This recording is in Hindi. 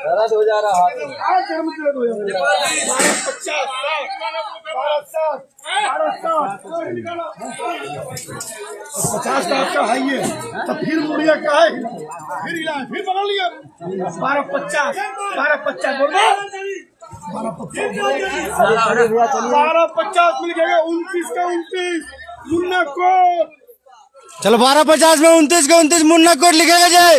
दर्द हो जा रहा हाथ में। 50 का आपका है ये, तो फिर मुड़िया का है, फिर इलाज फिर बना लिया 12-50 बोल दो 12-50 मिल गया 29 का 29 मुन्ना कोट। चलो 12-50 में 29 का 29 मुन्ना कोट लिखेगा जाए।